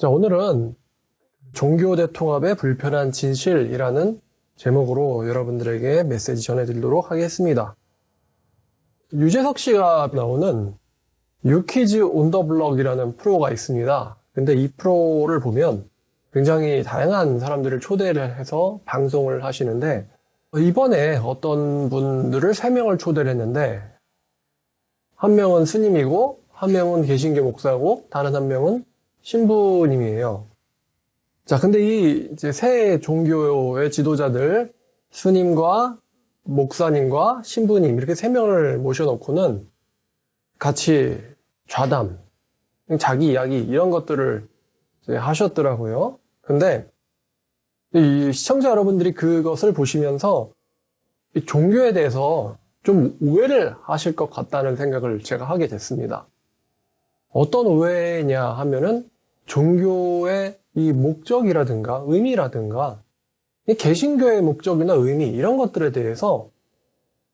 자, 오늘은 종교 대통합의 불편한 진실이라는 제목으로 여러분들에게 메시지 전해드리도록 하겠습니다. 유재석 씨가 나오는 뉴키즈 온 더 블럭이라는 프로가 있습니다. 근데 이 프로를 보면 굉장히 다양한 사람들을 초대를 해서 방송을 하시는데 이번에 어떤 분들을 3명을 초대를 했는데 한 명은 스님이고 한 명은 개신교 목사고 다른 한 명은 신부님이에요. 자, 근데 이 이제 새 종교의 지도자들, 스님과 목사님과 신부님, 이렇게 3명을 모셔놓고는 같이 좌담, 자기 이야기, 이런 것들을 이제 하셨더라고요. 근데 이 시청자 여러분들이 그것을 보시면서 이 종교에 대해서 좀 오해를 하실 것 같다는 생각을 제가 하게 됐습니다. 어떤 오해냐 하면은 종교의 이 목적이라든가 의미라든가 이 개신교의 목적이나 의미 이런 것들에 대해서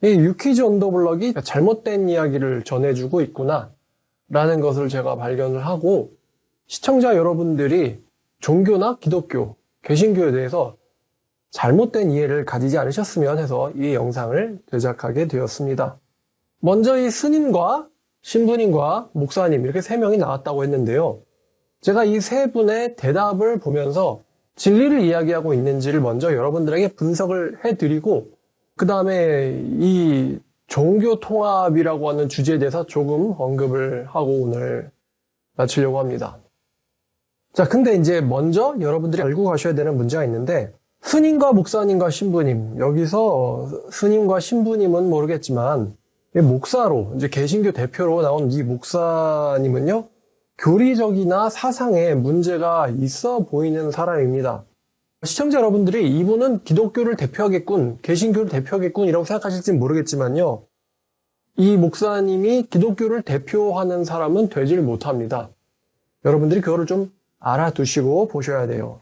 이 유키즈 온 더 블럭이 잘못된 이야기를 전해주고 있구나 라는 것을 제가 발견을 하고 시청자 여러분들이 종교나 기독교, 개신교에 대해서 잘못된 이해를 가지지 않으셨으면 해서 이 영상을 제작하게 되었습니다. 먼저 이 스님과 신부님과 목사님 이렇게 3명이 나왔다고 했는데요. 제가 이 3분의 대답을 보면서 진리를 이야기하고 있는지를 먼저 여러분들에게 분석을 해드리고 그 다음에 이 종교 통합이라고 하는 주제에 대해서 조금 언급을 하고 오늘 마치려고 합니다. 자, 근데 이제 먼저 여러분들이 알고 가셔야 되는 문제가 있는데 스님과 목사님과 신부님, 여기서 스님과 신부님은 모르겠지만 목사로, 이제 개신교 대표로 나온 이 목사님은요, 교리적이나 사상에 문제가 있어 보이는 사람입니다. 시청자 여러분들이 이분은 기독교를 대표하겠군, 개신교를 대표하겠군 이라고 생각하실지 모르겠지만요, 이 목사님이 기독교를 대표하는 사람은 되질 못합니다. 여러분들이 그거를 좀 알아두시고 보셔야 돼요.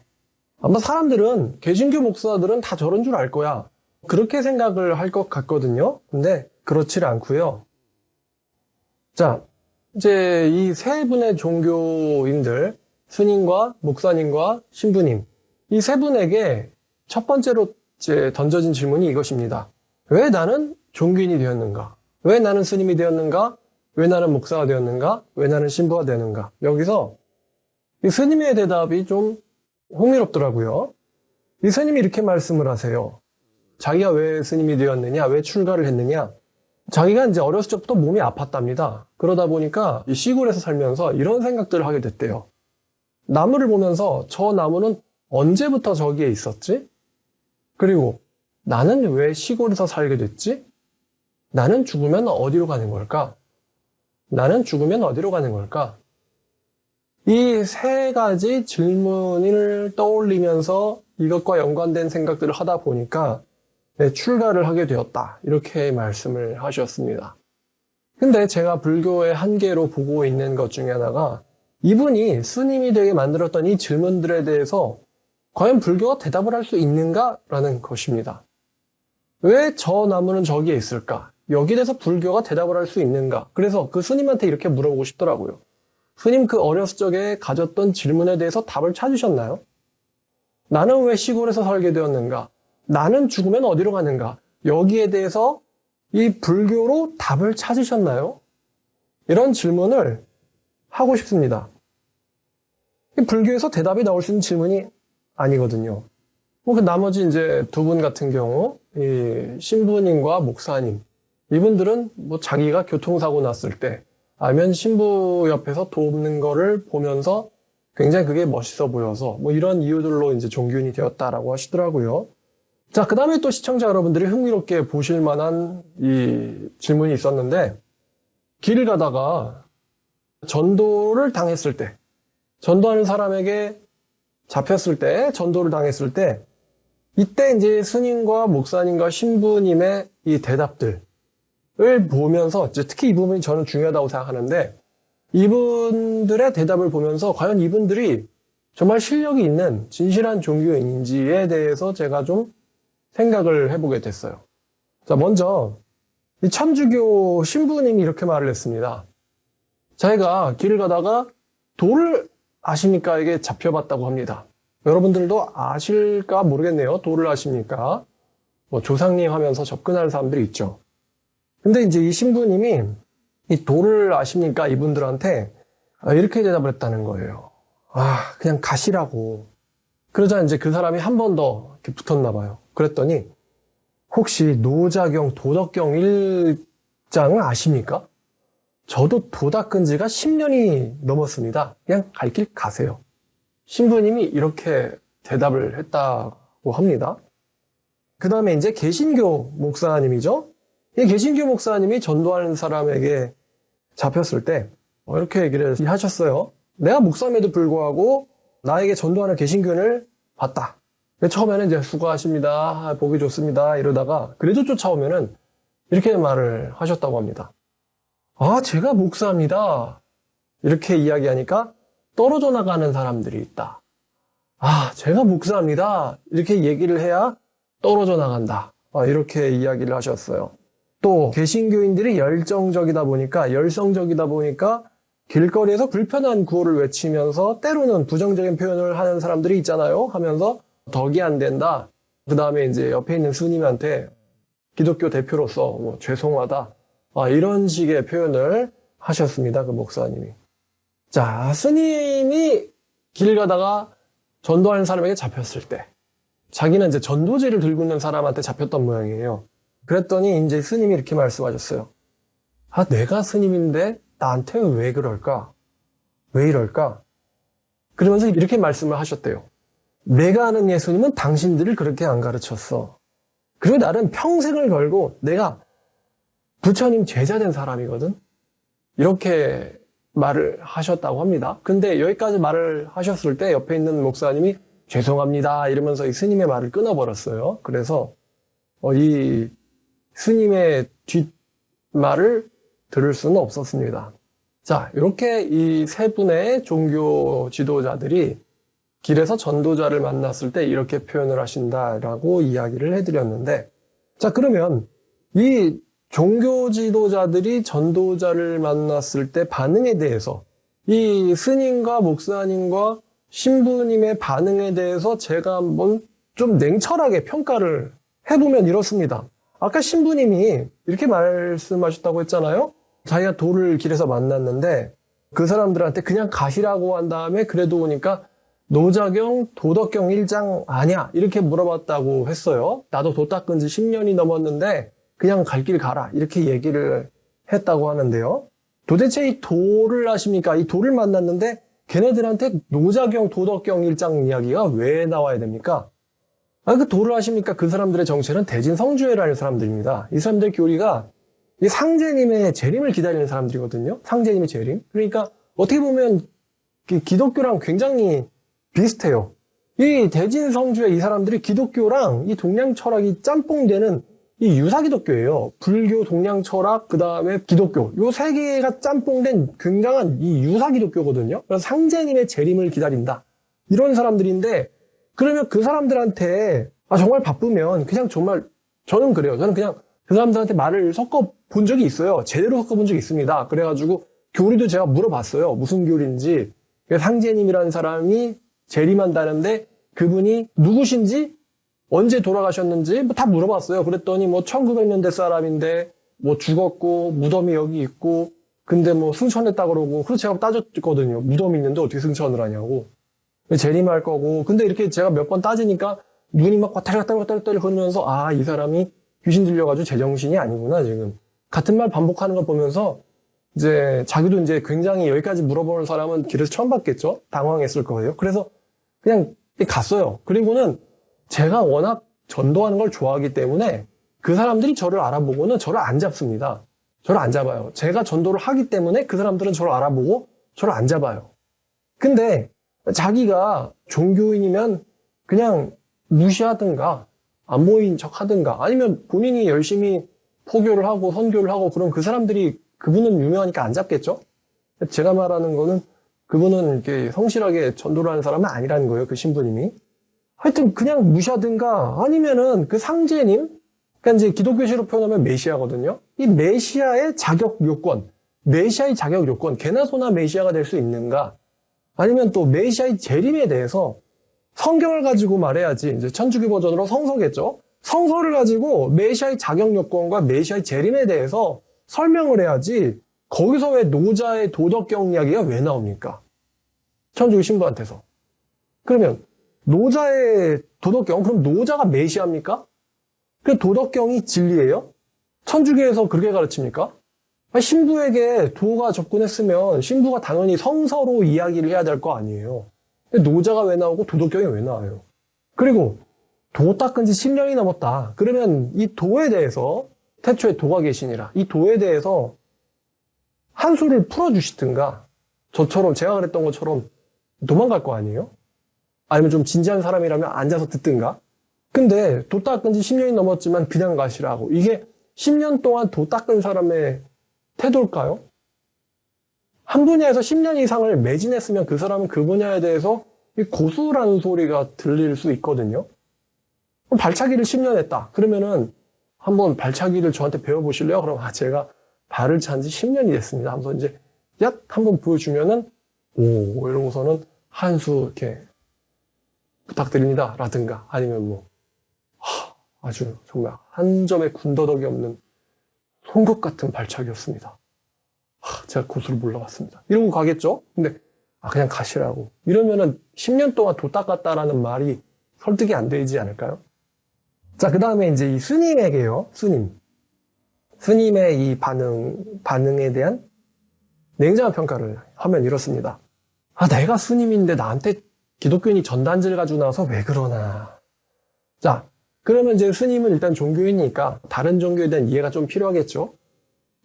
아마 사람들은 개신교 목사들은 다 저런 줄 알 거야, 그렇게 생각을 할 것 같거든요. 근데 그렇지 않고요. 자, 이제 이 3분의 종교인들, 스님과 목사님과 신부님, 이 3분에게 첫 번째로 이제 던져진 질문이 이것입니다. 왜 나는 종교인이 되었는가? 왜 나는 스님이 되었는가? 왜 나는 목사가 되었는가? 왜 나는 신부가 되었는가? 여기서 이 스님의 대답이 좀 흥미롭더라고요. 이 스님이 이렇게 말씀을 하세요. 자기가 왜 스님이 되었느냐? 왜 출가를 했느냐? 자기가 이제 어렸을 적부터 몸이 아팠답니다. 그러다 보니까 이 시골에서 살면서 이런 생각들을 하게 됐대요. 나무를 보면서 저 나무는 언제부터 저기에 있었지? 그리고 나는 왜 시골에서 살게 됐지? 나는 죽으면 어디로 가는 걸까? 나는 죽으면 어디로 가는 걸까? 이 3가지 질문을 떠올리면서 이것과 연관된 생각들을 하다 보니까 출가를 하게 되었다, 이렇게 말씀을 하셨습니다. 근데 제가 불교의 한계로 보고 있는 것 중에 하나가 이분이 스님이 되게 만들었던 이 질문들에 대해서 과연 불교가 대답을 할 수 있는가라는 것입니다. 왜 저 나무는 저기에 있을까? 여기에 대해서 불교가 대답을 할 수 있는가? 그래서 그 스님한테 이렇게 물어보고 싶더라고요. 스님, 그 어렸을 적에 가졌던 질문에 대해서 답을 찾으셨나요? 나는 왜 시골에서 살게 되었는가? 나는 죽으면 어디로 가는가? 여기에 대해서 이 불교로 답을 찾으셨나요? 이런 질문을 하고 싶습니다. 불교에서 대답이 나올 수 있는 질문이 아니거든요. 그 나머지 이제 2분 같은 경우, 이 신부님과 목사님, 이분들은 뭐 자기가 교통사고 났을 때, 아니면 신부 옆에서 돕는 거를 보면서 굉장히 그게 멋있어 보여서, 뭐 이런 이유들로 이제 종교인이 되었다라고 하시더라고요. 자, 그 다음에 또 시청자 여러분들이 흥미롭게 보실 만한 이 질문이 있었는데, 길을 가다가 전도를 당했을 때, 전도하는 사람에게 잡혔을 때, 전도를 당했을 때, 이때 이제 스님과 목사님과 신부님의 이 대답들을 보면서, 특히 이 부분이 저는 중요하다고 생각하는데, 이분들의 대답을 보면서 과연 이분들이 정말 실력이 있는 진실한 종교인인지에 대해서 제가 좀 생각을 해보게 됐어요. 자, 먼저 이 천주교 신부님이 이렇게 말을 했습니다. 자기가 길을 가다가 돌을 아십니까에게 잡혀봤다고 합니다. 여러분들도 아실까 모르겠네요. 도를 아십니까? 뭐 조상님 하면서 접근하는 사람들이 있죠. 근데 이제 이 신부님이 이 도를 아십니까? 이분들한테 이렇게 대답을 했다는 거예요. 그냥 가시라고. 그러자 이제 그 사람이 한 번 더 이렇게 붙었나 봐요. 그랬더니 혹시 노자경 도덕경 1장을 아십니까? 저도 도 닦은 지가 10년이 넘었습니다. 그냥 갈 길 가세요. 신부님이 이렇게 대답을 했다고 합니다. 그 다음에 이제 개신교 목사님이죠. 이 개신교 목사님이 전도하는 사람에게 잡혔을 때 이렇게 얘기를 하셨어요. 내가 목사임에도 불구하고 나에게 전도하는 개신교인을 봤다. 처음에는 이제 수고하십니다. 보기 좋습니다. 이러다가 그래도 쫓아오면은 이렇게 말을 하셨다고 합니다. 제가 목사입니다. 이렇게 이야기하니까 떨어져 나가는 사람들이 있다. 제가 목사입니다. 이렇게 얘기를 해야 떨어져 나간다. 이렇게 이야기를 하셨어요. 또 개신교인들이 열성적이다 보니까 길거리에서 불편한 구호를 외치면서 때로는 부정적인 표현을 하는 사람들이 있잖아요. 하면서 덕이 안 된다. 그 다음에 이제 옆에 있는 스님한테 기독교 대표로서 죄송하다. 이런 식의 표현을 하셨습니다. 그 목사님이. 자, 스님이 길 가다가 전도하는 사람에게 잡혔을 때 자기는 이제 전도지를 들고 있는 사람한테 잡혔던 모양이에요. 그랬더니 이제 스님이 이렇게 말씀하셨어요. 내가 스님인데 나한테 왜 그럴까? 왜 이럴까? 그러면서 이렇게 말씀을 하셨대요. 내가 아는 예수님은 당신들을 그렇게 안 가르쳤어. 그리고 나는 평생을 걸고 내가 부처님 제자 된 사람이거든. 이렇게 말을 하셨다고 합니다. 근데 여기까지 말을 하셨을 때 옆에 있는 목사님이 죄송합니다 이러면서 이 스님의 말을 끊어버렸어요. 그래서 이 스님의 뒷말을 들을 수는 없었습니다. 자, 이렇게 이 세 분의 종교 지도자들이 길에서 전도자를 만났을 때 이렇게 표현을 하신다라고 이야기를 해드렸는데, 자, 그러면 이 종교 지도자들이 전도자를 만났을 때 반응에 대해서 이 스님과 목사님과 신부님의 반응에 대해서 제가 한번 좀 냉철하게 평가를 해보면 이렇습니다. 아까 신부님이 이렇게 말씀하셨다고 했잖아요. 자기가 도를 길에서 만났는데 그 사람들한테 그냥 가시라고 한 다음에 그래도 오니까 노자경 도덕경 1장 아냐 이렇게 물어봤다고 했어요. 나도 도 닦은 지 10년이 넘었는데 그냥 갈 길 가라 이렇게 얘기를 했다고 하는데요. 도대체 이 도를 아십니까? 이 도를 만났는데 걔네들한테 노자경 도덕경 1장 이야기가 왜 나와야 됩니까? 그 도를 아십니까? 그 사람들의 정체는 대진성주회라는 사람들입니다. 이 사람들 교리가 이 상제님의 재림을 기다리는 사람들이거든요. 상제님의 재림. 그러니까 어떻게 보면 기독교랑 굉장히 비슷해요. 이 대진성주회 이 사람들이 기독교랑 이 동양 철학이 짬뽕되는 이 유사기독교예요. 불교, 동양 철학, 그 다음에 기독교. 요 세 개가 짬뽕된 굉장한 이 유사기독교거든요. 그래서 상제님의 재림을 기다린다. 이런 사람들인데, 그러면 그 사람들한테, 정말 바쁘면 그냥 정말, 저는 그래요. 저는 그냥 그 사람들한테 말을 섞어 본 적이 있어요. 제대로 섞어 본 적이 있습니다. 그래가지고 교리도 제가 물어봤어요. 무슨 교리인지. 상제님이라는 사람이 재림한다는데 그분이 누구신지 언제 돌아가셨는지 다 물어봤어요. 그랬더니 1900년대 사람인데 죽었고 무덤이 여기 있고 근데 승천했다 그러고 그래서 제가 따졌거든요. 무덤이 있는데 어떻게 승천을 하냐고. 재림할 거고 근데 이렇게 제가 몇 번 따지니까 눈이 막 왔다리 거리면서 이 사람이 귀신 들려가지고 제정신이 아니구나 지금. 같은 말 반복하는 걸 보면서 이제 자기도 이제 굉장히 여기까지 물어보는 사람은 길에서 처음 봤겠죠. 당황했을 거예요. 그래서 그냥 갔어요. 그리고는 제가 워낙 전도하는 걸 좋아하기 때문에 그 사람들이 저를 알아보고는 저를 안 잡습니다. 저를 안 잡아요. 제가 전도를 하기 때문에 그 사람들은 저를 알아보고 저를 안 잡아요. 근데 자기가 종교인이면 그냥 무시하든가 안 보인 척 하든가 아니면 본인이 열심히 포교를 하고 선교를 하고 그럼 그 사람들이 그분은 유명하니까 안 잡겠죠? 제가 말하는 거는 그분은 이렇게 성실하게 전도를 하는 사람은 아니라는 거예요. 그 신부님이. 하여튼 그냥 무시하든가 아니면은 그 상제님, 그러니까 이제 기독교시로 표현하면 메시아거든요. 이 메시아의 자격 요건, 메시아의 자격 요건, 개나 소나 메시아가 될 수 있는가? 아니면 또 메시아의 재림에 대해서 성경을 가지고 말해야지, 이제 천주교 버전으로 성서겠죠? 성서를 가지고 메시아의 자격 요건과 메시아의 재림에 대해서 설명을 해야지, 거기서 왜 노자의 도덕경 이야기가 왜 나옵니까? 천주교 신부한테서. 그러면 노자의 도덕경, 그럼 노자가 메시아입니까? 그 도덕경이 진리예요? 천주교에서 그렇게 가르칩니까? 신부에게 도가 접근했으면 신부가 당연히 성서로 이야기를 해야 될 거 아니에요. 근데 노자가 왜 나오고 도덕경이 왜 나와요? 그리고 도 닦은 지 10년이 넘었다. 그러면 이 도에 대해서, 태초에 도가 계시니라, 이 도에 대해서 한 수를 풀어주시든가, 저처럼, 제가 그랬던 것처럼 도망갈 거 아니에요? 아니면 좀 진지한 사람이라면 앉아서 듣든가? 근데 도 닦은 지 10년이 넘었지만 그냥 가시라고. 이게 10년 동안 도 닦은 사람의 태도일까요? 한 분야에서 10년 이상을 매진했으면 그 사람은 그 분야에 대해서 고수라는 소리가 들릴 수 있거든요. 그럼 발차기를 10년 했다. 그러면은 한번 발차기를 저한테 배워보실래요? 그럼 제가 발을 찬 지 10년이 됐습니다. 하면서 이제 얏! 한번 보여주면은 오 이러고서는 한 수 이렇게 부탁드립니다. 라든가 아니면 뭐 아주 정말 한 점의 군더더기 없는 송곳 같은 발차기였습니다. 제가 고수를 몰라봤습니다. 이러고 가겠죠? 근데 그냥 가시라고. 이러면은 10년 동안 도 닦았다라는 말이 설득이 안 되지 않을까요? 자, 그 다음에 이제 이 스님에게요. 스님의 이 반응에 대한 냉정한 평가를 하면 이렇습니다. 내가 스님인데 나한테 기독교인이 전단지를 가지고 나와서 왜 그러나. 자, 그러면 이제 스님은 일단 종교인이니까 다른 종교에 대한 이해가 좀 필요하겠죠?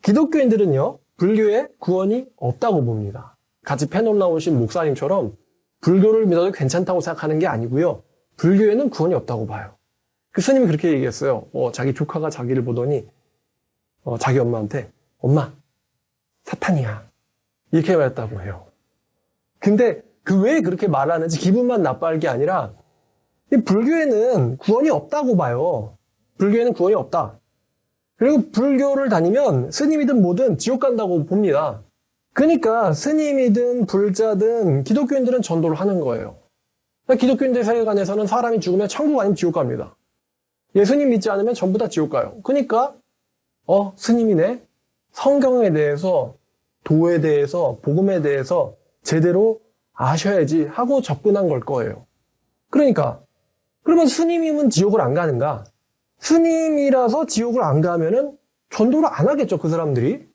기독교인들은요, 불교에 구원이 없다고 봅니다. 같이 패널 나오신 목사님처럼 불교를 믿어도 괜찮다고 생각하는 게 아니고요. 불교에는 구원이 없다고 봐요. 그 스님이 그렇게 얘기했어요. 자기 조카가 자기를 보더니 자기 엄마한테 엄마, 사탄이야. 이렇게 말했다고 해요. 근데 그 왜 그렇게 말하는지 기분만 나빠할 게 아니라 이 불교에는 구원이 없다고 봐요. 불교에는 구원이 없다. 그리고 불교를 다니면 스님이든 뭐든 지옥 간다고 봅니다. 그러니까 스님이든 불자든 기독교인들은 전도를 하는 거예요. 기독교인들 세계관에서는 사람이 죽으면 천국 아니면 지옥 갑니다. 예수님 믿지 않으면 전부 다 지옥 가요. 그러니까 스님이네. 성경에 대해서, 도에 대해서, 복음에 대해서 제대로 아셔야지 하고 접근한 걸 거예요. 그러니까 그러면 스님이면 지옥을 안 가는가? 스님이라서 지옥을 안 가면은 전도를 안 하겠죠, 그 사람들이.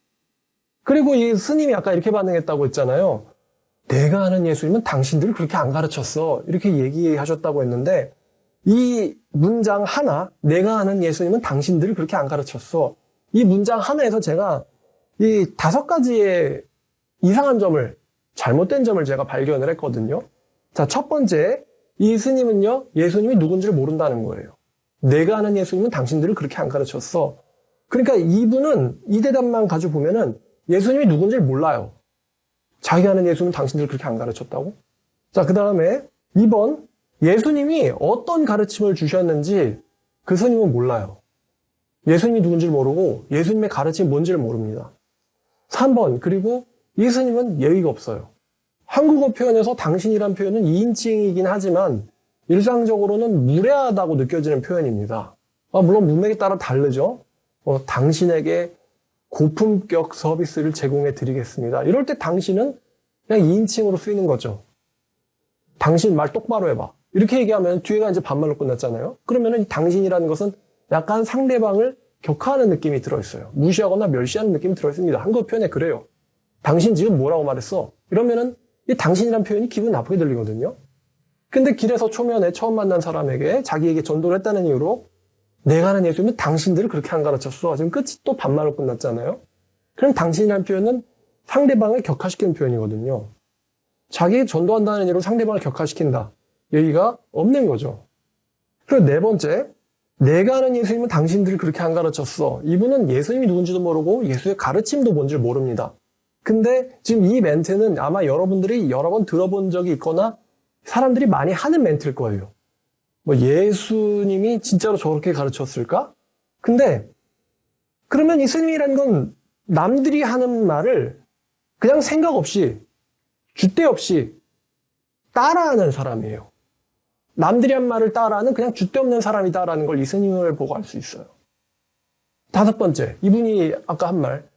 그리고 이 스님이 아까 이렇게 반응했다고 했잖아요. 내가 아는 예수님은 당신들을 그렇게 안 가르쳤어. 이렇게 얘기하셨다고 했는데 이 문장 하나, 내가 아는 예수님은 당신들을 그렇게 안 가르쳤어. 이 문장 하나에서 제가 이 5가지의 이상한 점을, 잘못된 점을 제가 발견을 했거든요. 자, 첫 번째, 이 스님은요, 예수님이 누군지를 모른다는 거예요. 내가 아는 예수님은 당신들을 그렇게 안 가르쳤어. 그러니까 이분은 이 대답만 가지고 보면은 예수님이 누군지를 몰라요. 자기가 아는 예수님은 당신들을 그렇게 안 가르쳤다고? 자, 그 다음에 2번, 예수님이 어떤 가르침을 주셨는지 그 스님은 몰라요. 예수님이 누군지를 모르고 예수님의 가르침이 뭔지를 모릅니다. 3번, 그리고 이 스님은 예의가 없어요. 한국어 표현에서 당신이란 표현은 2인칭이긴 하지만 일상적으로는 무례하다고 느껴지는 표현입니다. 물론 문맥에 따라 다르죠. 당신에게 고품격 서비스를 제공해 드리겠습니다. 이럴 때 당신은 그냥 2인칭으로 쓰이는 거죠. 당신 말 똑바로 해봐. 이렇게 얘기하면 뒤에가 이제 반말로 끝났잖아요. 그러면은 당신이라는 것은 약간 상대방을 격하하는 느낌이 들어있어요. 무시하거나 멸시하는 느낌이 들어있습니다. 한국어 표현에 그래요. 당신 지금 뭐라고 말했어? 이러면은 이 당신이란 표현이 기분 나쁘게 들리거든요. 근데 길에서 초면에 처음 만난 사람에게 자기에게 전도를 했다는 이유로 내가 아는 예수님은 당신들을 그렇게 안 가르쳤어. 지금 끝이 또 반말로 끝났잖아요. 그럼 당신이라는 표현은 상대방을 격하시키는 표현이거든요. 자기 전도한다는 이유로 상대방을 격하시킨다. 예의가 없는 거죠. 그리고 4번째, 내가 아는 예수님은 당신들을 그렇게 안 가르쳤어. 이분은 예수님이 누군지도 모르고 예수의 가르침도 뭔지 모릅니다. 근데 지금 이 멘트는 아마 여러분들이 여러 번 들어본 적이 있거나 사람들이 많이 하는 멘트일 거예요. 예수님이 진짜로 저렇게 가르쳤을까? 근데 그러면 이 스님이라는 건 남들이 하는 말을 그냥 생각 없이, 줏대 없이 따라하는 사람이에요. 남들이 한 말을 따라하는 그냥 줏대없는 사람이다라는 걸 이 스님을 보고 알 수 있어요. 다섯 번째, 이분이 아까 한 말,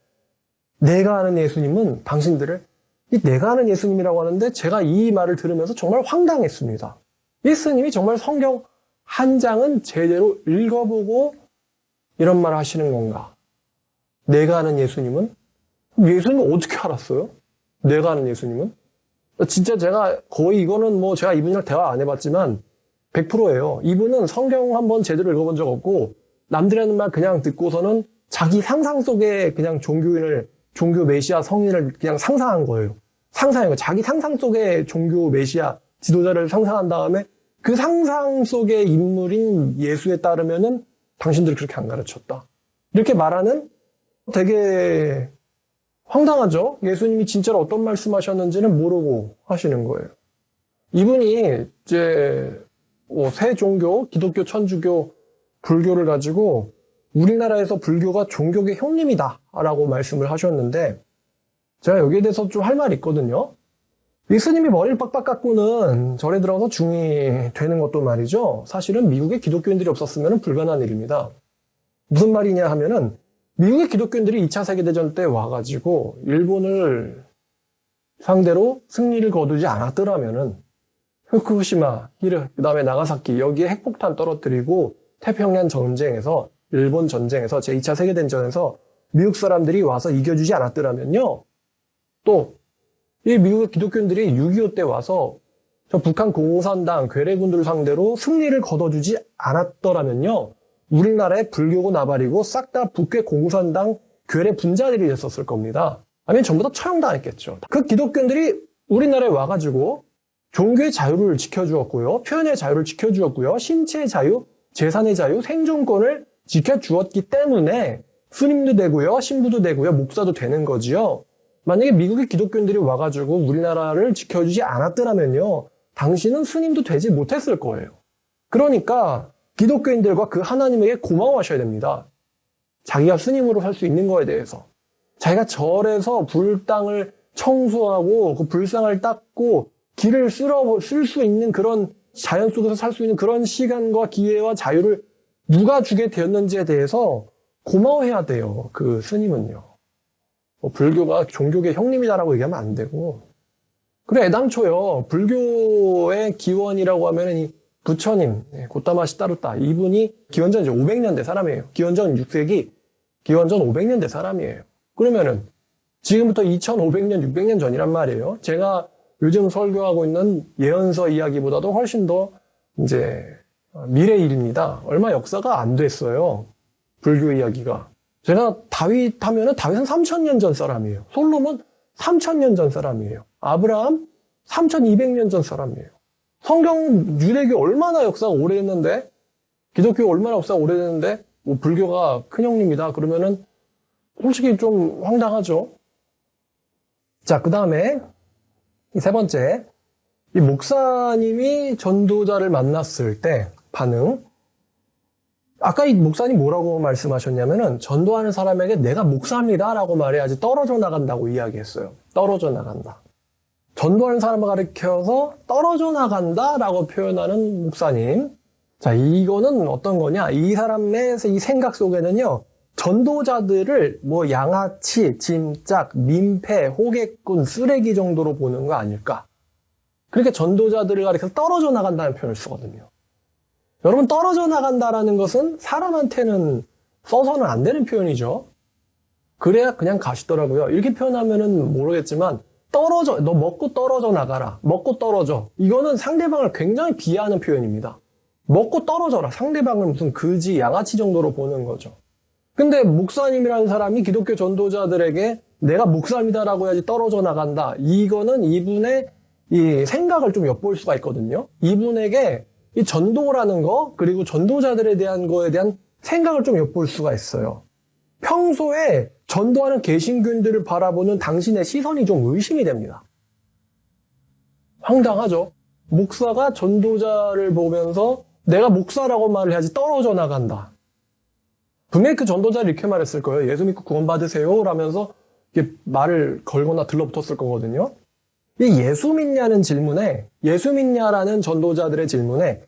내가 아는 예수님은 당신들을, 이 내가 아는 예수님이라고 하는데 제가 이 말을 들으면서 정말 황당했습니다. 예수님이 정말 성경 한 장은 제대로 읽어보고 이런 말을 하시는 건가? 내가 아는 예수님은? 예수님은 어떻게 알았어요? 내가 아는 예수님은? 진짜 제가 거의 이거는 뭐 제가 이분이랑 대화 안 해봤지만 100%예요. 이분은 성경 한번 제대로 읽어본 적 없고 남들이 하는 말 그냥 듣고서는 자기 상상 속에 그냥 종교 메시아 성인을 그냥 상상한 거예요. 상상한 거예요. 자기 상상 속에 종교 메시아 지도자를 상상한 다음에 그 상상 속의 인물인 예수에 따르면은 당신들이 그렇게 안 가르쳤다. 이렇게 말하는 되게 황당하죠? 예수님이 진짜로 어떤 말씀하셨는지는 모르고 하시는 거예요. 이분이 이제 새 종교, 기독교, 천주교, 불교를 가지고 우리나라에서 불교가 종교계 형님이다라고 말씀을 하셨는데 제가 여기에 대해서 좀 할 말이 있거든요. 예수님이 머리를 빡빡 깎고는 절에 들어가서 중이 되는 것도 말이죠. 사실은 미국에 기독교인들이 없었으면 불가능한 일입니다. 무슨 말이냐 하면은 미국의 기독교인들이 2차 세계대전 때 와가지고 일본을 상대로 승리를 거두지 않았더라면은 후쿠시마, 히르, 그 다음에 나가사키 여기에 핵폭탄 떨어뜨리고 태평양 전쟁에서 일본 전쟁에서 제2차 세계대전에서 미국 사람들이 와서 이겨주지 않았더라면요. 또 이 미국의 기독교인들이 6.25 때 와서 저 북한 공산당 괴뢰군들을 상대로 승리를 거둬주지 않았더라면요. 우리나라의 불교고 나발이고 싹 다 북괴 공산당 괴뢰 분자들이 됐었을 겁니다. 아니면 전부 다 처형당했겠죠. 그 기독교인들이 우리나라에 와가지고 종교의 자유를 지켜주었고요. 표현의 자유를 지켜주었고요. 신체의 자유, 재산의 자유, 생존권을 지켜주었기 때문에 스님도 되고요. 신부도 되고요. 목사도 되는 거지요. 만약에 미국의 기독교인들이 와가지고 우리나라를 지켜주지 않았더라면요. 당신은 스님도 되지 못했을 거예요. 그러니까 기독교인들과 그 하나님에게 고마워하셔야 됩니다. 자기가 스님으로 살 수 있는 거에 대해서. 자기가 절에서 불당을 청소하고 그 불상을 닦고 길을 쓸 수 있는 그런 자연 속에서 살 수 있는 그런 시간과 기회와 자유를 누가 주게 되었는지에 대해서 고마워해야 돼요. 그 스님은요. 불교가 종교계 형님이다라고 얘기하면 안 되고. 그래, 애당초요. 불교의 기원이라고 하면은 이 부처님, 고타마시 따르타, 이분이 기원전 이제 500년대 사람이에요. 기원전 6세기, 기원전 500년대 사람이에요. 그러면은 지금부터 2500년, 600년 전이란 말이에요. 제가 요즘 설교하고 있는 예언서 이야기보다도 훨씬 더 이제 미래 일입니다. 얼마 역사가 안 됐어요. 불교 이야기가. 제가 다윗 하면은 다윗은 3000년 전 사람이에요. 솔로몬 3000년 전 사람이에요. 아브라함 3200년 전 사람이에요. 성경 유대교 얼마나 역사가 오래됐는데 기독교 얼마나 역사가 오래됐는데 뭐 불교가 큰형님이다 그러면은 솔직히 좀 황당하죠. 자, 그 다음에 세 번째, 이 목사님이 전도자를 만났을 때 반응. 아까 이 목사님 뭐라고 말씀하셨냐면은 전도하는 사람에게 내가 목사입니다라고 말해야지 떨어져 나간다고 이야기했어요. 떨어져 나간다. 전도하는 사람을 가리켜서 떨어져 나간다라고 표현하는 목사님. 자, 이거는 어떤 거냐? 이 사람의 이 생각 속에는요. 전도자들을 뭐 양아치, 짐짝, 민폐, 호객꾼, 쓰레기 정도로 보는 거 아닐까? 그렇게 전도자들을 가리켜서 떨어져 나간다는 표현을 쓰거든요. 여러분, 떨어져 나간다라는 것은 사람한테는 써서는 안 되는 표현이죠. 그래야 그냥 가시더라고요. 이렇게 표현하면은 모르겠지만 떨어져, 너 먹고 떨어져 나가라. 먹고 떨어져. 이거는 상대방을 굉장히 비하하는 표현입니다. 먹고 떨어져라. 상대방을 무슨 그지, 양아치 정도로 보는 거죠. 근데 목사님이라는 사람이 기독교 전도자들에게 내가 목사입니다라고 해야지 떨어져 나간다. 이거는 이분의 이 생각을 좀 엿볼 수가 있거든요. 이분에게 이 전도라는 거, 그리고 전도자들에 대한 거에 대한 생각을 좀 엿볼 수가 있어요. 평소에 전도하는 개신교인들을 바라보는 당신의 시선이 좀 의심이 됩니다. 황당하죠? 목사가 전도자를 보면서 내가 목사라고 말을 해야지 떨어져 나간다. 분명히 그 전도자를 이렇게 말했을 거예요. 예수 믿고 구원 받으세요 라면서 이렇게 말을 걸거나 들러붙었을 거거든요. 이 예수 믿냐는 질문에, 예수 믿냐라는 전도자들의 질문에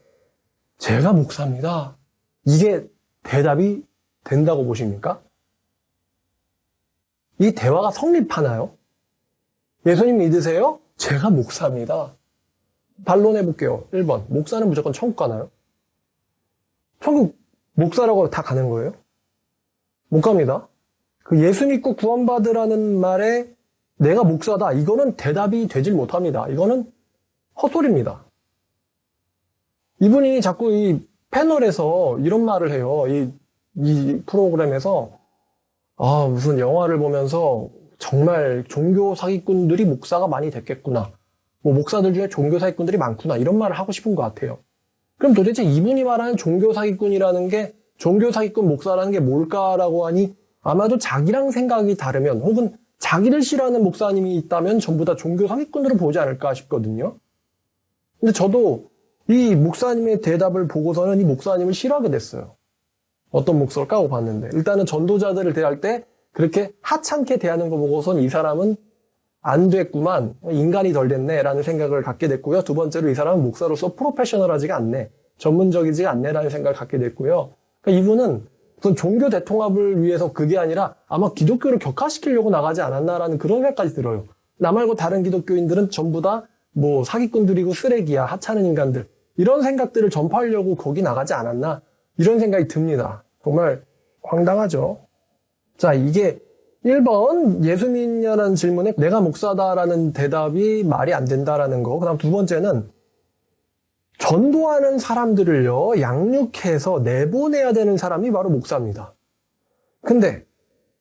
제가 목사입니다. 이게 대답이 된다고 보십니까? 이 대화가 성립하나요? 예수님 믿으세요? 제가 목사입니다. 반론해 볼게요. 1번. 목사는 무조건 천국 가나요? 천국 목사라고 다 가는 거예요? 못 갑니다. 그 예수 믿고 구원받으라는 말에 내가 목사다. 이거는 대답이 되질 못합니다. 이거는 헛소리입니다. 이분이 자꾸 이 패널에서 이런 말을 해요. 이 프로그램에서 무슨 영화를 보면서 정말 종교 사기꾼들이 목사가 많이 됐겠구나. 뭐 목사들 중에 종교 사기꾼들이 많구나. 이런 말을 하고 싶은 것 같아요. 그럼 도대체 이분이 말하는 종교 사기꾼이라는 게, 종교 사기꾼 목사라는 게 뭘까라고 하니 아마도 자기랑 생각이 다르면, 혹은 자기를 싫어하는 목사님이 있다면 전부 다 종교 사기꾼으로 보지 않을까 싶거든요. 근데 저도 이 목사님의 대답을 보고서는 이 목사님을 싫어하게 됐어요. 어떤 목소리를 까고 봤는데, 일단은 전도자들을 대할 때 그렇게 하찮게 대하는 거 보고선 이 사람은 안 됐구만, 인간이 덜 됐네라는 생각을 갖게 됐고요. 두 번째로 이 사람은 목사로서 프로페셔널하지가 않네, 전문적이지가 않네라는 생각을 갖게 됐고요. 그러니까 이분은 무슨 종교 대통합을 위해서 그게 아니라 아마 기독교를 격화시키려고 나가지 않았나라는 그런 생각까지 들어요. 나 말고 다른 기독교인들은 전부 다 뭐 사기꾼들이고 쓰레기야, 하찮은 인간들, 이런 생각들을 전파하려고 거기 나가지 않았나, 이런 생각이 듭니다. 정말 황당하죠. 자, 이게 1번 예수 믿냐는 질문에 내가 목사다라는 대답이 말이 안 된다라는 거. 그 다음 두 번째는 전도하는 사람들을요, 양육해서 내보내야 되는 사람이 바로 목사입니다. 근데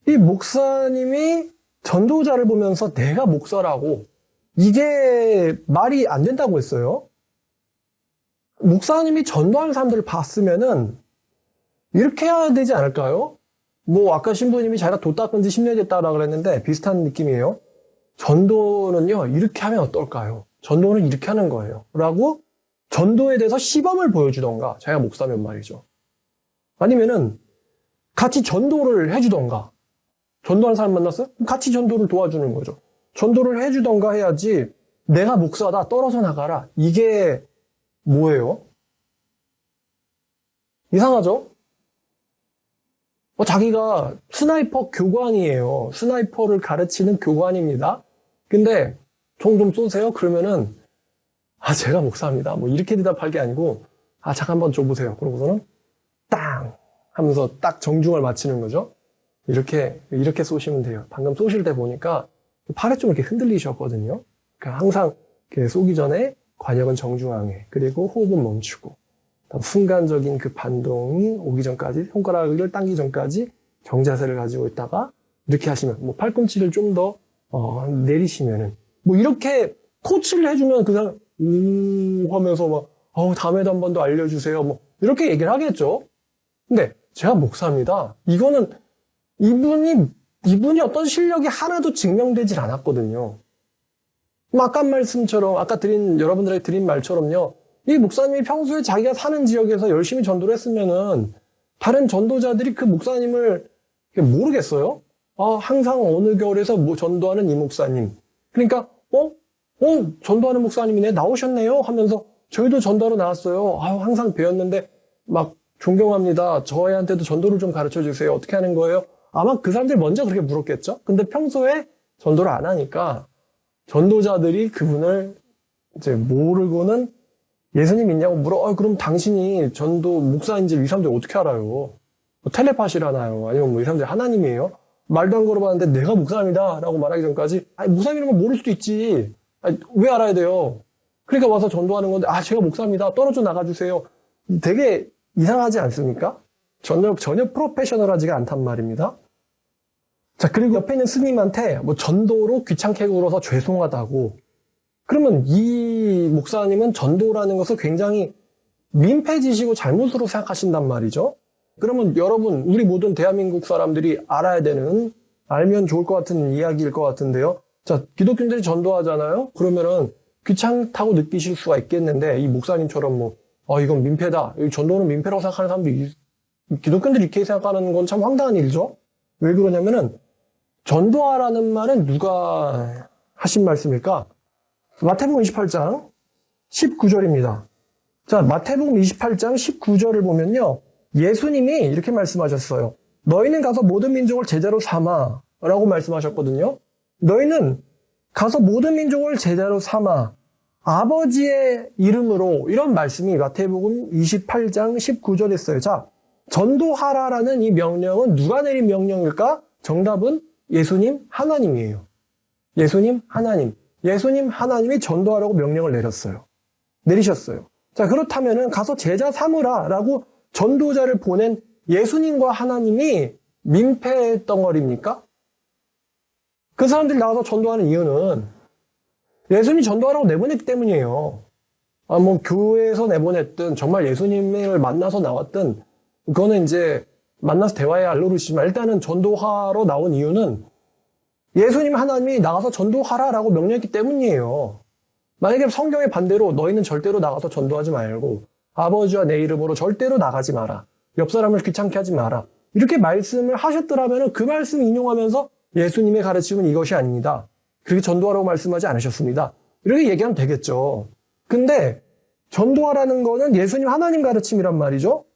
이 목사님이 전도자를 보면서 내가 목사라고, 이게 말이 안 된다고 했어요. 목사님이 전도하는 사람들을 봤으면은 이렇게 해야 되지 않을까요? 뭐 아까 신부님이 자기가 도 닦은 지 10년 됐다라고 그랬는데 비슷한 느낌이에요. 전도는요, 이렇게 하면 어떨까요? 전도는 이렇게 하는 거예요. 라고 전도에 대해서 시범을 보여주던가, 자기가 목사면 말이죠. 아니면은 같이 전도를 해주던가. 전도하는 사람 만났어요? 같이 전도를 도와주는 거죠. 전도를 해주던가 해야지, 내가 목사다, 떨어져 나가라, 이게 뭐예요? 이상하죠? 자기가 스나이퍼 교관이에요. 스나이퍼를 가르치는 교관입니다. 근데 총 좀 쏘세요? 그러면은 제가 목사입니다, 뭐 이렇게 대답할 게 아니고, 잠깐 한번 줘보세요. 그러고서는 땅 하면서 딱 정중을 마치는 거죠. 이렇게 쏘시면 돼요. 방금 쏘실 때 보니까 팔에 좀 이렇게 흔들리셨거든요. 그러니까 항상 이렇게 쏘기 전에 관역은 정중하게, 그리고 호흡은 멈추고, 순간적인 그 반동이 오기 전까지, 손가락을 당기기 전까지 정자세를 가지고 있다가 이렇게 하시면, 뭐 팔꿈치를 좀 더 내리시면은, 뭐 이렇게 코치를 해주면 그 사람 하면서 막 다음에도 한 번 더 알려주세요, 뭐 이렇게 얘기를 하겠죠. 근데 제가 목사입니다, 이거는 이분이 어떤 실력이 하나도 증명되질 않았거든요. 아까 말씀처럼, 아까 여러분들에게 드린 말처럼요, 이 목사님이 평소에 자기가 사는 지역에서 열심히 전도를 했으면은 다른 전도자들이 그 목사님을 모르겠어요? 항상 어느 겨울에서 뭐 전도하는 이 목사님. 그러니까 전도하는 목사님이네, 나오셨네요 하면서 저희도 전도하러 나왔어요. 항상 배웠는데 막 존경합니다, 저희한테도 전도를 좀 가르쳐 주세요. 어떻게 하는 거예요? 아마 그 사람들이 먼저 그렇게 물었겠죠? 근데 평소에 전도를 안 하니까 전도자들이 그분을 이제 모르고는 예수님 있냐고 물어. 그럼 당신이 전도 목사인지 이 사람들이 어떻게 알아요? 뭐 텔레파시라나요? 아니면 뭐 이 사람들이 하나님이에요? 말도 안 걸어봤는데 내가 목사입니다 라고 말하기 전까지, 목사님이라는 걸 모를 수도 있지. 왜 알아야 돼요? 그러니까 와서 전도하는 건데, 제가 목사입니다, 떨어져 나가주세요. 되게 이상하지 않습니까? 전혀 프로페셔널하지가 않단 말입니다. 자, 그리고 옆에 있는 스님한테 뭐 전도로 귀찮게 굴어서 죄송하다고. 그러면 이 목사님은 전도라는 것을 굉장히 민폐지시고 잘못으로 생각하신단 말이죠. 그러면 여러분, 우리 모든 대한민국 사람들이 알아야 되는, 알면 좋을 것 같은 이야기일 것 같은데요. 자, 기독교인들이 전도하잖아요. 그러면은 귀찮다고 느끼실 수가 있겠는데, 이 목사님처럼 이건 민폐다, 이 전도는 민폐라고 생각하는 사람들이, 기독교인들이 이렇게 생각하는 건 참 황당한 일이죠. 왜 그러냐면은, 전도하라는 말은 누가 하신 말씀일까? 마태복음 28장 19절입니다. 자, 마태복음 28장 19절을 보면요. 예수님이 이렇게 말씀하셨어요. 너희는 가서 모든 민족을 제자로 삼아 라고 말씀하셨거든요. 너희는 가서 모든 민족을 제자로 삼아 아버지의 이름으로, 이런 말씀이 마태복음 28장 19절에 있어요. 자, 전도하라라는 이 명령은 누가 내린 명령일까? 정답은 예수님 하나님이에요. 예수님 하나님. 예수님 하나님이 전도하라고 명령을 내리셨어요. 자, 그렇다면은 가서 제자 삼으라라고 전도자를 보낸 예수님과 하나님이 민폐 덩어리입니까? 그 사람들이 나와서 전도하는 이유는 예수님이 전도하라고 내보냈기 때문이에요. 교회에서 내보냈든 정말 예수님을 만나서 나왔든 그거는 이제 만나서 대화해야 알 노릇이지만 일단은 전도하러 나온 이유는 예수님 하나님이 나가서 전도하라라고 명령했기 때문이에요. 만약에 성경의 반대로 너희는 절대로 나가서 전도하지 말고 아버지와 내 이름으로 절대로 나가지 마라. 옆 사람을 귀찮게 하지 마라. 이렇게 말씀을 하셨더라면 그 말씀 인용하면서 예수님의 가르침은 이것이 아닙니다. 그렇게 전도하라고 말씀하지 않으셨습니다. 이렇게 얘기하면 되겠죠. 근데 전도하라는 거는 예수님 하나님 가르침이란 말이죠.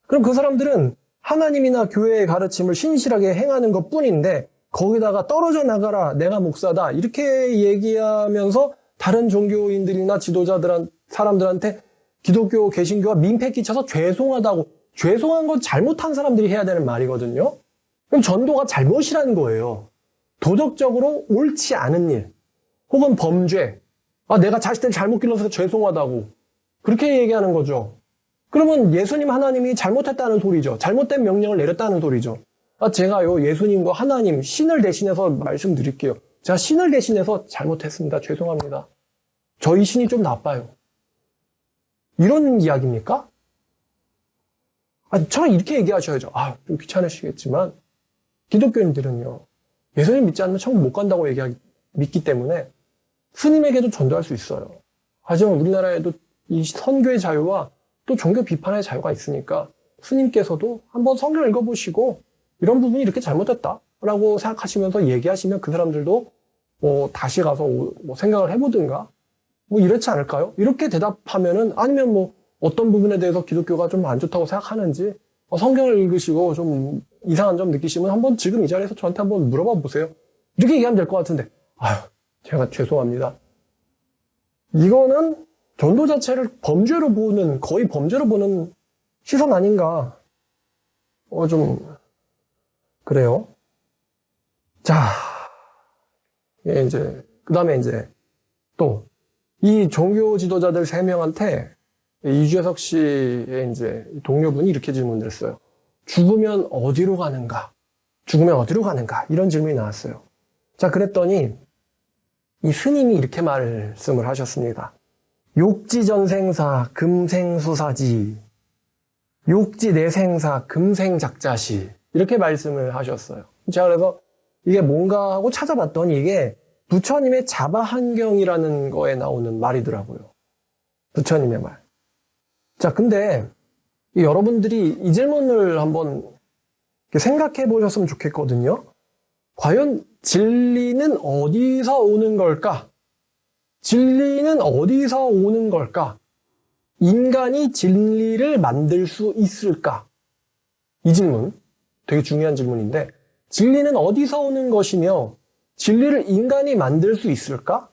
그럼 그 사람들은 하나님이나 교회의 가르침을 신실하게 행하는 것 뿐인데 거기다가 떨어져 나가라, 내가 목사다 이렇게 얘기하면서 다른 종교인들이나 사람들한테 기독교, 개신교가 민폐 끼쳐서 죄송하다고, 죄송한 건 잘못한 사람들이 해야 되는 말이거든요. 그럼 전도가 잘못이라는 거예요. 도덕적으로 옳지 않은 일, 혹은 범죄, 내가 자식들 잘못 길러서 죄송하다고 그렇게 얘기하는 거죠. 그러면 예수님 하나님이 잘못했다는 소리죠. 잘못된 명령을 내렸다는 소리죠. 제가요, 예수님과 하나님, 신을 대신해서 말씀드릴게요. 제가 신을 대신해서 잘못했습니다. 죄송합니다. 저희 신이 좀 나빠요. 이런 이야기입니까? 저는 이렇게 얘기하셔야죠. 좀 귀찮으시겠지만, 기독교인들은요, 예수님 믿지 않으면 천국 못 간다고 믿기 때문에 스님에게도 전도할 수 있어요. 하지만 우리나라에도 이 선교의 자유와 또 종교 비판의 자유가 있으니까 스님께서도 한번 성경 읽어보시고 이런 부분이 이렇게 잘못됐다라고 생각하시면서 얘기하시면 그 사람들도 다시 가서 생각을 해보든가 이렇지 않을까요? 이렇게 대답하면은, 아니면 어떤 부분에 대해서 기독교가 좀 안 좋다고 생각하는지 성경을 읽으시고 좀 이상한 점 느끼시면 한번 지금 이 자리에서 저한테 한번 물어봐 보세요. 이렇게 얘기하면 될 것 같은데 제가 죄송합니다. 이거는 전도 자체를 거의 범죄로 보는 시선 아닌가. 좀 그래요. 자, 그 다음에 또 이 종교 지도자들 3명한테 이주혜석 씨의 동료분이 이렇게 질문을 했어요. 죽으면 어디로 가는가? 이런 질문이 나왔어요. 자, 그랬더니 이 스님이 이렇게 말씀을 하셨습니다. 욕지전생사 금생수사지, 욕지내생사 금생작자시, 이렇게 말씀을 하셨어요. 제가 그래서 이게 뭔가 하고 찾아봤더니 이게 부처님의 자바한경이라는 거에 나오는 말이더라고요. 부처님의 말. 자, 근데 여러분들이 이 질문을 한번 생각해 보셨으면 좋겠거든요. 과연 진리는 어디서 오는 걸까? 진리는 어디서 오는 걸까? 인간이 진리를 만들 수 있을까? 이 질문, 되게 중요한 질문인데, 진리는 어디서 오는 것이며 진리를 인간이 만들 수 있을까?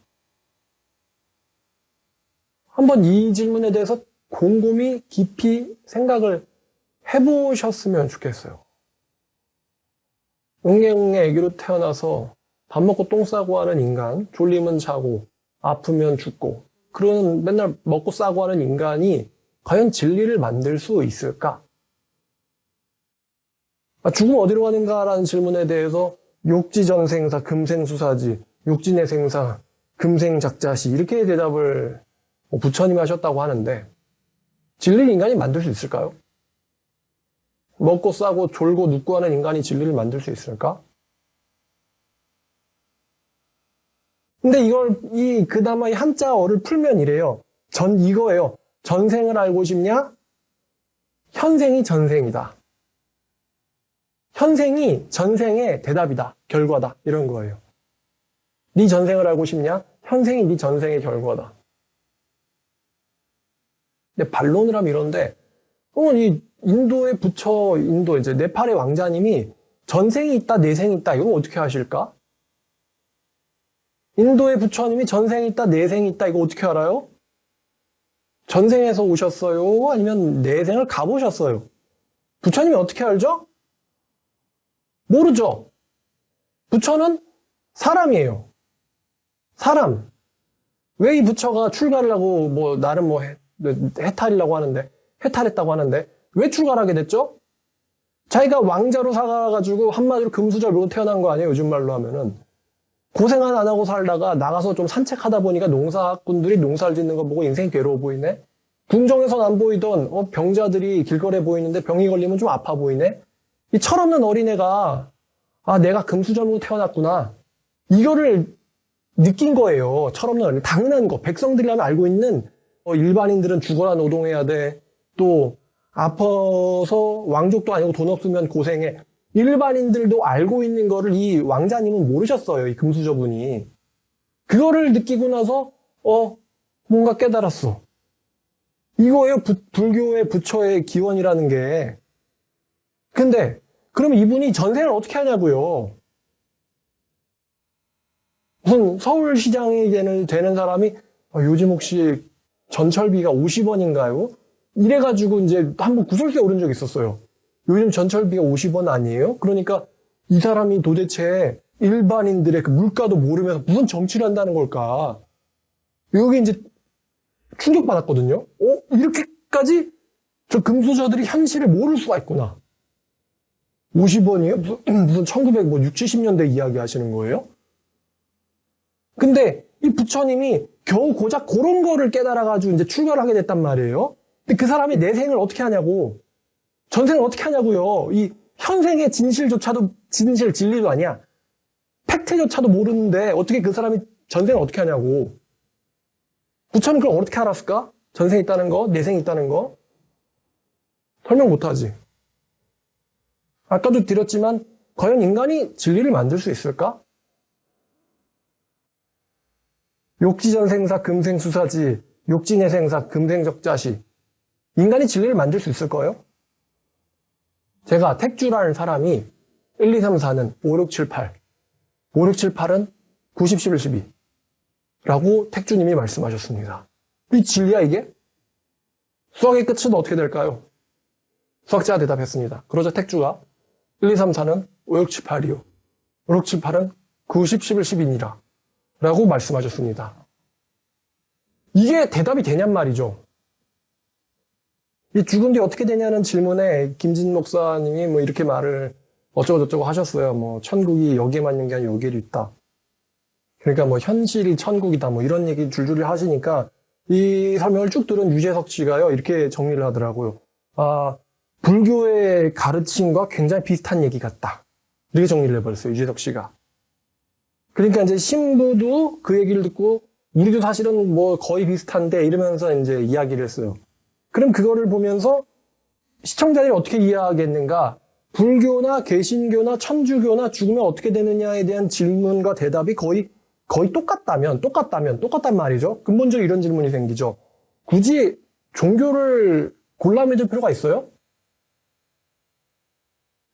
한번 이 질문에 대해서 곰곰이 깊이 생각을 해보셨으면 좋겠어요. 응애응애 애기로 태어나서 밥 먹고 똥 싸고 하는 인간, 졸리면 자고 아프면 죽고 그런 맨날 먹고 싸고 하는 인간이 과연 진리를 만들 수 있을까? 죽으면 어디로 가는가라는 질문에 대해서 욕지전생사 금생수사지, 욕지내생사 금생작자시, 이렇게 대답을 부처님이 하셨다고 하는데 진리를 인간이 만들 수 있을까요? 먹고 싸고 졸고 눕고 하는 인간이 진리를 만들 수 있을까? 근데 그나마 이 한자어를 풀면 이래요. 이거예요. 전생을 알고 싶냐? 현생이 전생이다. 현생이 전생의 대답이다. 결과다. 이런 거예요. 네 전생을 알고 싶냐? 현생이 네 전생의 결과다. 근데 반론을 하면 이런데, 이 인도의 부처, 이제 네팔의 왕자님이 전생이 있다, 내생이 있다, 이건 어떻게 하실까? 인도의 부처님이 전생이 있다, 내생이 있다, 이거 어떻게 알아요? 전생에서 오셨어요? 아니면 내생을 가보셨어요? 부처님이 어떻게 알죠? 모르죠. 부처는 사람이에요. 사람. 왜 이 부처가 출가를 하고, 나름 해탈이라고 하는데, 해탈했다고 하는데, 왜 출가를 하게 됐죠? 자기가 왕자로 살아가지고 한마디로 금수저로 태어난 거 아니에요? 요즘 말로 하면은. 고생 안 하고 살다가 나가서 좀 산책하다 보니까 농사꾼들이 농사를 짓는 거 보고 인생이 괴로워 보이네? 궁정에선 안 보이던 병자들이 길거리에 보이는데 병이 걸리면 좀 아파 보이네? 이 철없는 어린애가 내가 금수저로 태어났구나. 이거를 느낀 거예요. 철없는 어린애. 당연한 거. 백성들이라면 알고 있는 일반인들은 죽어라 노동해야 돼. 또 아파서 왕족도 아니고 돈 없으면 고생해. 일반인들도 알고 있는 거를 이 왕자님은 모르셨어요. 이 금수저분이. 그거를 느끼고 나서 뭔가 깨달았어. 이거예요. 불교의 부처의 기원이라는 게. 근데 그럼 이분이 전생을 어떻게 하냐고요. 무슨 서울시장이 되는 사람이 요즘 혹시 전철비가 50원인가요? 이래가지고 이제 한번 구설수에 오른 적이 있었어요. 요즘 전철비가 50원 아니에요? 그러니까 이 사람이 도대체 일반인들의 그 물가도 모르면서 무슨 정치를 한다는 걸까? 여기 이제 충격받았거든요. 이렇게까지 저 금수저들이 현실을 모를 수가 있구나. 50원이에요? 무슨 1960, 70년대 이야기 하시는 거예요? 근데 이 부처님이 겨우 고작 그런 거를 깨달아가지고 이제 출가를 하게 됐단 말이에요. 근데 그 사람이 내생을 어떻게 하냐고. 전생을 어떻게 하냐고요. 이 현생의 진실조차도 진리도 아니야. 팩트조차도 모르는데 어떻게 그 사람이 전생을 어떻게 하냐고. 부처는 그걸 어떻게 알았을까? 전생이 있다는 거, 내생이 있다는 거. 설명 못하지. 아까도 드렸지만 과연 인간이 진리를 만들 수 있을까? 욕지전생사 금생수사지, 욕지내생사 금생적자시. 인간이 진리를 만들 수 있을 거예요? 제가 택주라는 사람이 1, 2, 3, 4는 5, 6, 7, 8. 5, 6, 7, 8은 90, 11, 12. 라고 택주님이 말씀하셨습니다. 이 진리야 이게? 수학의 끝은 어떻게 될까요? 수학자가 대답했습니다. 그러자 택주가 1, 2, 3, 4는 5, 6, 7, 8이요. 5, 6, 7, 8은 90, 11, 12니라. 라고 말씀하셨습니다. 이게 대답이 되냔 말이죠. 이 죽은 뒤 어떻게 되냐는 질문에 김진 목사님이 이렇게 말을 어쩌고저쩌고 하셨어요. 천국이 여기에만 있는 게 아니라 여기에도 있다. 그러니까 현실이 천국이다. 이런 얘기 줄줄이 하시니까 이 설명을 쭉 들은 유재석 씨가요. 이렇게 정리를 하더라고요. 불교의 가르침과 굉장히 비슷한 얘기 같다. 이렇게 정리를 해버렸어요. 유재석 씨가. 그러니까 이제 신부도 그 얘기를 듣고 우리도 사실은 거의 비슷한데 이러면서 이제 이야기를 했어요. 그럼 그거를 보면서 시청자들이 어떻게 이해하겠는가? 불교나 개신교나 천주교나 죽으면 어떻게 되느냐에 대한 질문과 대답이 거의 똑같단 말이죠. 근본적으로 이런 질문이 생기죠. 굳이 종교를 골라 믿을 필요가 있어요?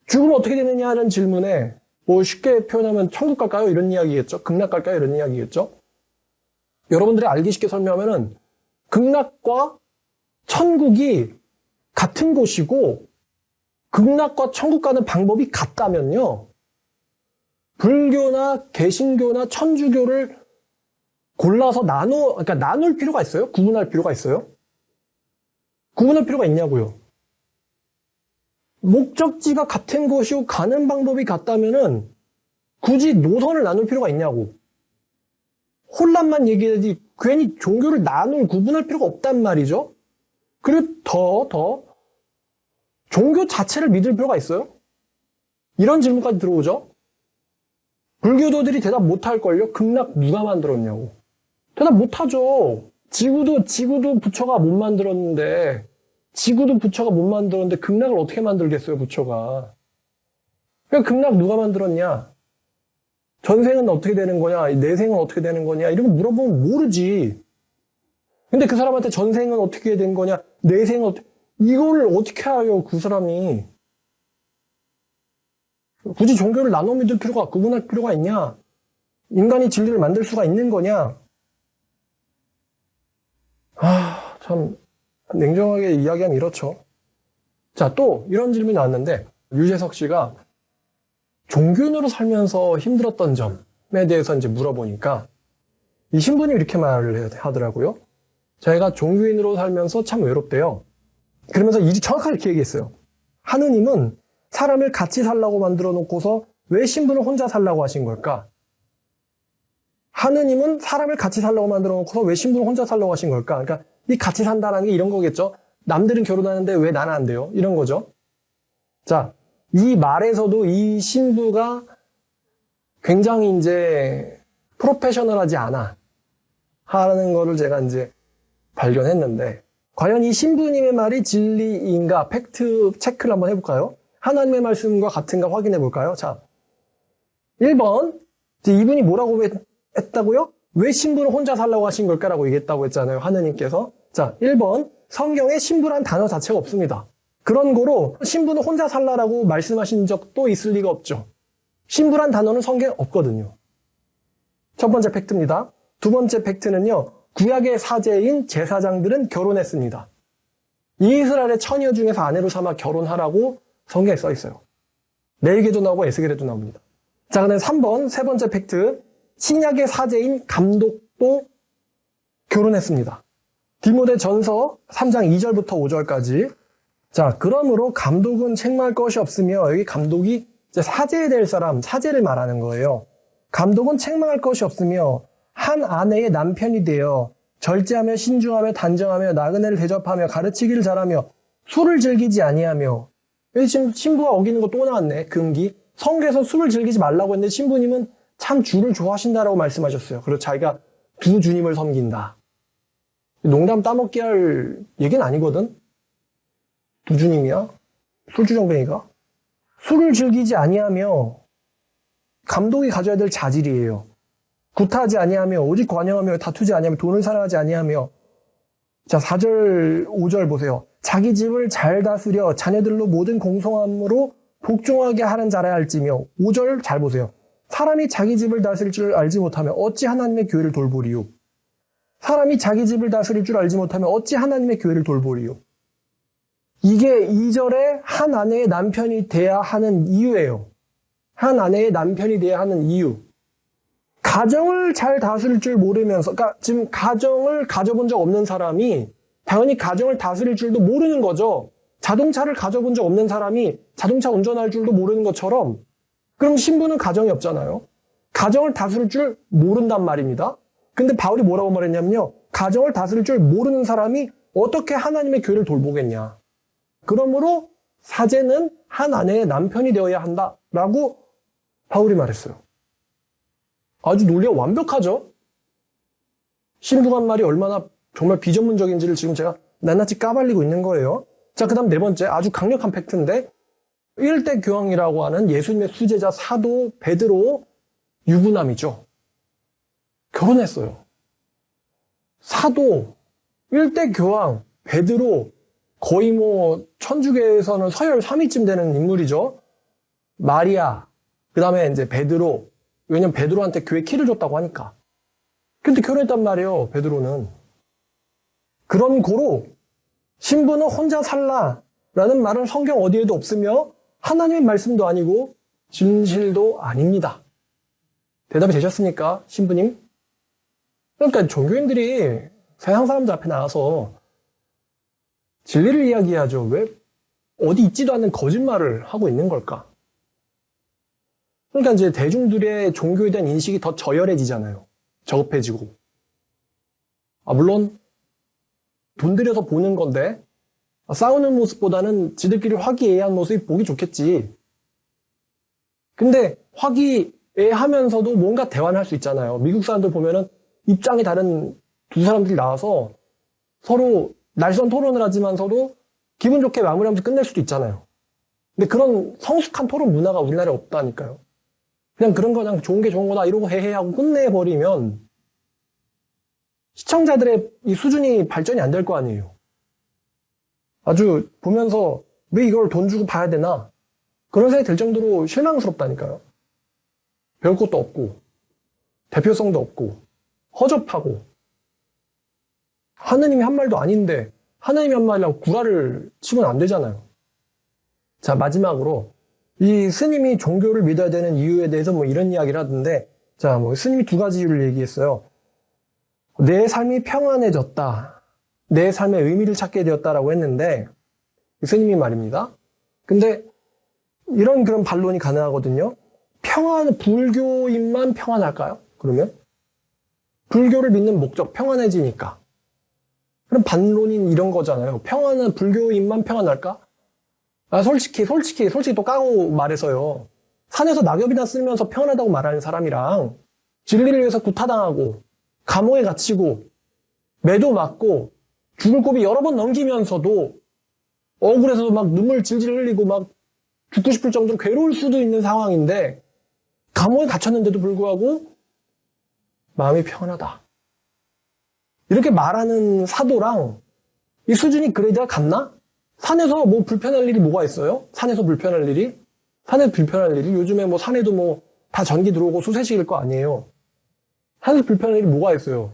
죽으면 어떻게 되느냐는 질문에 쉽게 표현하면 천국 갈까요? 이런 이야기겠죠. 극락 갈까요? 이런 이야기겠죠. 여러분들이 알기 쉽게 설명하면은 극락과 천국이 같은 곳이고 극락과 천국 가는 방법이 같다면요. 불교나 개신교나 천주교를 골라서 나눌 필요가 있어요? 구분할 필요가 있어요? 구분할 필요가 있냐고요. 목적지가 같은 곳이고 가는 방법이 같다면은 굳이 노선을 나눌 필요가 있냐고. 혼란만 얘기해야지 괜히 종교를 구분할 필요가 없단 말이죠. 그리고 더 종교 자체를 믿을 필요가 있어요? 이런 질문까지 들어오죠. 불교도들이 대답 못할걸요? 극락 누가 만들었냐고. 대답 못하죠. 지구도 부처가 못 만들었는데 극락을 어떻게 만들겠어요, 부처가. 그러니까 극락 누가 만들었냐? 전생은 어떻게 되는 거냐, 내생은 어떻게 되는 거냐, 이런 거 물어보면 모르지. 근데 그 사람한테 전생은 어떻게 된 거냐, 내생은 이거를 어떻게 알아요, 그 사람이. 굳이 종교를 나눠 믿을 필요가, 구분할 필요가 있냐? 인간이 진리를 만들 수가 있는 거냐? 참, 냉정하게 이야기하면 이렇죠. 자, 또, 이런 질문이 나왔는데, 유재석 씨가 종교인으로 살면서 힘들었던 점에 대해서 이제 물어보니까, 이 신부님이 이렇게 말을 하더라고요. 자기가 종교인으로 살면서 참 외롭대요. 그러면서 정확하게 이렇게 얘기했어요. 하느님은 사람을 같이 살라고 만들어 놓고서 왜 신부는 혼자 살라고 하신 걸까? 하느님은 사람을 같이 살라고 만들어 놓고서 왜 신부는 혼자 살라고 하신 걸까? 그러니까 이 같이 산다는 게 이런 거겠죠. 남들은 결혼하는데 왜 나는 안 돼요? 이런 거죠. 자, 이 말에서도 이 신부가 굉장히 이제 프로페셔널하지 않아 하는 거를 제가 이제 발견했는데, 과연 이 신부님의 말이 진리인가 팩트 체크를 한번 해볼까요? 하나님의 말씀과 같은가 확인해 볼까요? 자, 1번 이분이 뭐라고 했다고요? 왜 신부는 혼자 살라고 하신 걸까라고 얘기했다고 했잖아요. 하느님께서. 자, 1번 성경에 신부란 단어 자체가 없습니다. 그런 거로 신부는 혼자 살라라고 말씀하신 적도 있을 리가 없죠. 신부란 단어는 성경에 없거든요. 첫 번째 팩트입니다. 두 번째 팩트는요. 구약의 사제인 제사장들은 결혼했습니다. 이스라엘의 처녀 중에서 아내로 삼아 결혼하라고 성경에 써 있어요. 레위기에도 나오고 에스겔에도 나옵니다. 자, 그다음에 3번 세 번째 팩트. 신약의 사제인 감독도 결혼했습니다. 디모데전서 3장 2절부터 5절까지. 자, 그러므로 감독은 책망할 것이 없으며, 여기 감독이 이제 사제에 될 사람, 사제를 말하는 거예요. 감독은 책망할 것이 없으며 한 아내의 남편이 되어 절제하며 신중하며 단정하며 나그네를 대접하며 가르치기를 잘하며 술을 즐기지 아니하며. 여기 지금 신부가 어기는 거 또 나왔네. 금기. 성경에서 술을 즐기지 말라고 했는데 신부님은 참 주를 좋아하신다라고 말씀하셨어요. 그리고 자기가 두 주님을 섬긴다. 농담 따먹게 할 얘기는 아니거든. 두 주님이야? 술주정뱅이가? 술을 즐기지 아니하며 감독이 가져야 될 자질이에요. 구타하지 아니하며 오직 관용하며 다투지 아니하며 돈을 사랑하지 아니하며. 자, 4절 5절 보세요. 자기 집을 잘 다스려 자녀들로 모든 공성함으로 복종하게 하는 자라 할지며. 5절 잘 보세요. 사람이 자기 집을 다스릴 줄 알지 못하며 어찌 하나님의 교회를 돌보리요. 사람이 자기 집을 다스릴 줄 알지 못하며 어찌 하나님의 교회를 돌보리요. 이게 2절에 한 아내의 남편이 돼야 하는 이유예요. 한 아내의 남편이 돼야 하는 이유. 가정을 잘 다스릴 줄 모르면서, 그러니까 지금 가정을 가져본 적 없는 사람이 당연히 가정을 다스릴 줄도 모르는 거죠. 자동차를 가져본 적 없는 사람이 자동차 운전할 줄도 모르는 것처럼, 그럼 신부는 가정이 없잖아요. 가정을 다스릴 줄 모른단 말입니다. 근데 바울이 뭐라고 말했냐면요. 가정을 다스릴 줄 모르는 사람이 어떻게 하나님의 교회를 돌보겠냐. 그러므로 사제는 한 아내의 남편이 되어야 한다라고 바울이 말했어요. 아주 논리가 완벽하죠? 신부가 한 말이 얼마나 정말 비전문적인지를 지금 제가 낱낱이 까발리고 있는 거예요. 자, 그 다음 네 번째, 아주 강력한 팩트인데, 1대 교황이라고 하는 예수님의 수제자 사도 베드로 유부남이죠. 결혼했어요. 사도, 1대 교황, 베드로, 거의 뭐 천주교에서는 서열 3위쯤 되는 인물이죠. 마리아, 그 다음에 이제 베드로. 왜냐면 베드로한테 교회 키를 줬다고 하니까. 근데 결혼했단 말이에요, 베드로는. 그런 고로 신부는 혼자 살라라는 말은 성경 어디에도 없으며 하나님의 말씀도 아니고 진실도 아닙니다. 대답이 되셨습니까, 신부님? 그러니까 종교인들이 세상 사람들 앞에 나와서 진리를 이야기하죠. 왜 어디 있지도 않는 거짓말을 하고 있는 걸까? 그러니까 이제 대중들의 종교에 대한 인식이 더 저열해지잖아요. 저급해지고. 물론 돈 들여서 보는 건데 싸우는 모습보다는 지들끼리 화기애애한 모습이 보기 좋겠지. 근데 화기애애하면서도 뭔가 대화는 할 수 있잖아요. 미국 사람들 보면은 입장이 다른 두 사람들이 나와서 서로 날선 토론을 하지만서도 기분 좋게 마무리하면서 끝낼 수도 있잖아요. 근데 그런 성숙한 토론 문화가 우리나라에 없다니까요. 그냥 그런 거 그냥 좋은 게 좋은 거다 이러고 헤헤 하고 끝내버리면 시청자들의 이 수준이 발전이 안 될 거 아니에요. 아주 보면서 왜 이걸 돈 주고 봐야 되나? 그런 생각이 들 정도로 실망스럽다니까요. 배울 것도 없고, 대표성도 없고, 허접하고, 하느님이 한 말도 아닌데, 하느님이 한 말이랑 구라를 치면 안 되잖아요. 자, 마지막으로, 이 스님이 종교를 믿어야 되는 이유에 대해서 뭐 이런 이야기를 하던데, 자, 뭐 스님이 두 가지 이유를 얘기했어요. 내 삶이 평안해졌다. 내 삶의 의미를 찾게 되었다라고 했는데, 스님이 말입니다. 근데 이런 그런 반론이 가능하거든요. 불교인만 평안할까요? 그러면? 불교를 믿는 목적, 평안해지니까. 그럼 반론인 이런 거잖아요. 불교인만 평안할까? 솔직히 또 까고 말해서요. 산에서 낙엽이나 쓸면서 평안하다고 말하는 사람이랑 진리를 위해서 구타당하고 감옥에 갇히고 매도 맞고 죽을 고비 여러 번 넘기면서도 억울해서 막 눈물 질질 흘리고 막 죽고 싶을 정도로 괴로울 수도 있는 상황인데 감옥에 갇혔는데도 불구하고 마음이 평안하다. 이렇게 말하는 사도랑 이 수준이 그래야 같나? 산에서 뭐 불편할 일이 뭐가 있어요? 산에서 불편할 일이? 산에서 불편할 일이? 요즘에 뭐 산에도 뭐 다 전기 들어오고 수세식일 거 아니에요. 산에서 불편할 일이 뭐가 있어요?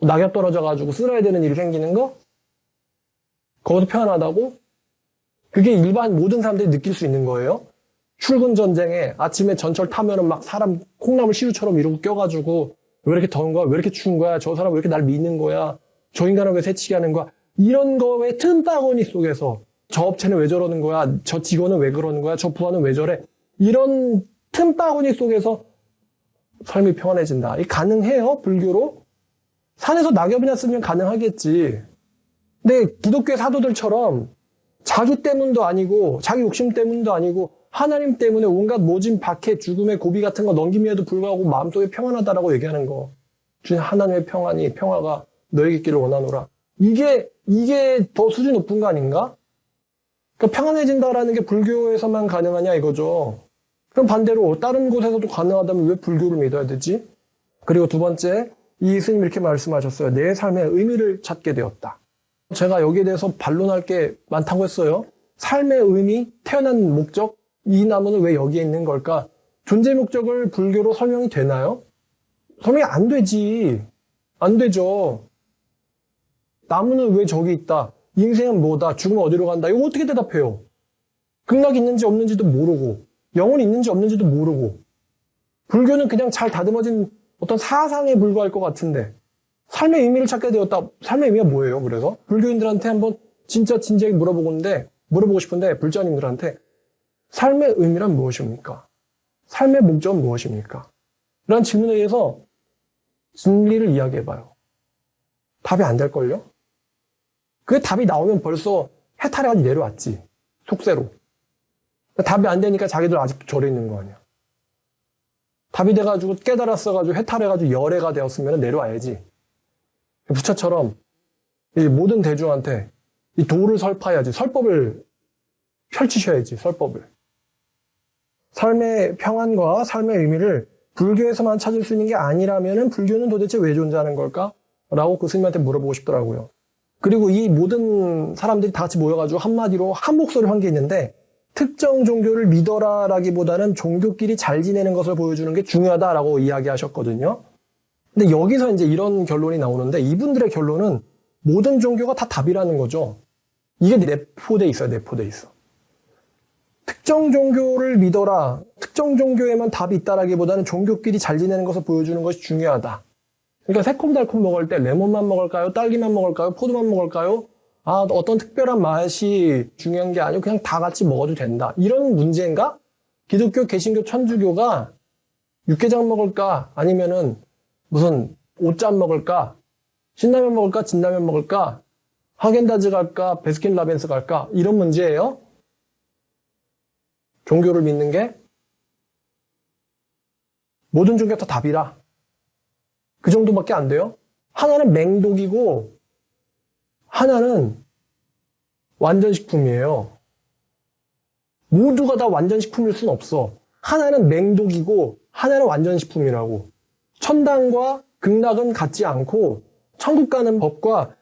낙엽 떨어져가지고 쓸어야 되는 일이 생기는 거? 거기서 평안하다고? 그게 일반 모든 사람들이 느낄 수 있는 거예요. 출근 전쟁에 아침에 전철 타면은 막 사람 콩나물 시루처럼 이러고 껴가지고 왜 이렇게 더운 거야? 왜 이렇게 추운 거야? 저 사람 왜 이렇게 날 미는 거야? 저 인간은 왜 새치기 하는 거야? 이런 거에 틈바구니 속에서 저 업체는 왜 저러는 거야? 저 직원은 왜 그러는 거야? 저 부하는 왜 저래? 이런 틈바구니 속에서 삶이 평안해진다. 이 가능해요? 불교로? 산에서 낙엽이나 쓰면 가능하겠지. 근데 기독교의 사도들처럼 자기 때문도 아니고 자기 욕심 때문도 아니고 하나님 때문에 온갖 모진 박해 죽음의 고비 같은 거 넘김에도 불구하고 마음속에 평안하다라고 얘기하는 거. 주님 하나님의 평화가 너에게 있기를 원하노라. 이게 더 수준 높은 거 아닌가? 그러니까 평안해진다라는 게 불교에서만 가능하냐 이거죠. 그럼 반대로 다른 곳에서도 가능하다면 왜 불교를 믿어야 되지? 그리고 두 번째, 이 스님이 이렇게 말씀하셨어요. 내 삶의 의미를 찾게 되었다. 제가 여기에 대해서 반론할 게 많다고 했어요. 삶의 의미, 태어난 목적, 이 나무는 왜 여기에 있는 걸까? 존재 목적을 불교로 설명이 되나요? 설명이 안 되지. 안 되죠. 나무는 왜 저기 있다? 인생은 뭐다? 죽으면 어디로 간다? 이거 어떻게 대답해요? 극락이 있는지 없는지도 모르고 영혼이 있는지 없는지도 모르고 불교는 그냥 잘 다듬어진 어떤 사상에 불과할 것 같은데 삶의 의미를 찾게 되었다. 삶의 의미가 뭐예요? 그래서 불교인들한테 한번 진짜 진지하게 물어보고 싶은데 불자님들한테 삶의 의미란 무엇입니까? 삶의 목적은 무엇입니까? 라는 질문에 의해서 진리를 이야기해봐요. 답이 안 될걸요? 그 답이 나오면 벌써 해탈해가지고 내려왔지. 속세로. 답이 안 되니까 자기들 아직도 절에 있는 거 아니야. 답이 돼가지고 깨달았어가지고 해탈해가지고 열애가 되었으면 내려와야지. 부처처럼 이 모든 대중한테 이 도를 설파해야지. 설법을 펼치셔야지. 설법을. 삶의 평안과 삶의 의미를 불교에서만 찾을 수 있는 게 아니라면은 불교는 도대체 왜 존재하는 걸까? 라고 그 스님한테 물어보고 싶더라고요. 그리고 이 모든 사람들이 다 같이 모여가지고 한마디로 한 목소리를 한 게 있는데 특정 종교를 믿어라라기보다는 종교끼리 잘 지내는 것을 보여주는 게 중요하다라고 이야기하셨거든요. 근데 여기서 이제 이런 결론이 나오는데 이분들의 결론은 모든 종교가 다 답이라는 거죠. 이게 내포돼 있어요. 내포돼 있어. 특정 종교를 믿어라. 특정 종교에만 답이 있다라기보다는 종교끼리 잘 지내는 것을 보여주는 것이 중요하다. 그러니까 새콤달콤 먹을 때 레몬만 먹을까요? 딸기만 먹을까요? 포도만 먹을까요? 어떤 특별한 맛이 중요한 게 아니고 그냥 다 같이 먹어도 된다. 이런 문제인가? 기독교, 개신교, 천주교가 육개장 먹을까? 아니면은 무슨 옷잠 먹을까? 신라면 먹을까? 진라면 먹을까? 하겐다즈 갈까? 베스킨라빈스 갈까? 이런 문제예요. 종교를 믿는 게 모든 종교가 다 답이라. 그 정도밖에 안 돼요. 하나는 맹독이고 하나는 완전식품이에요. 모두가 다 완전식품일 수는 없어. 하나는 맹독이고 하나는 완전식품이라고. 천당과 극락은 같지 않고 천국 가는 법과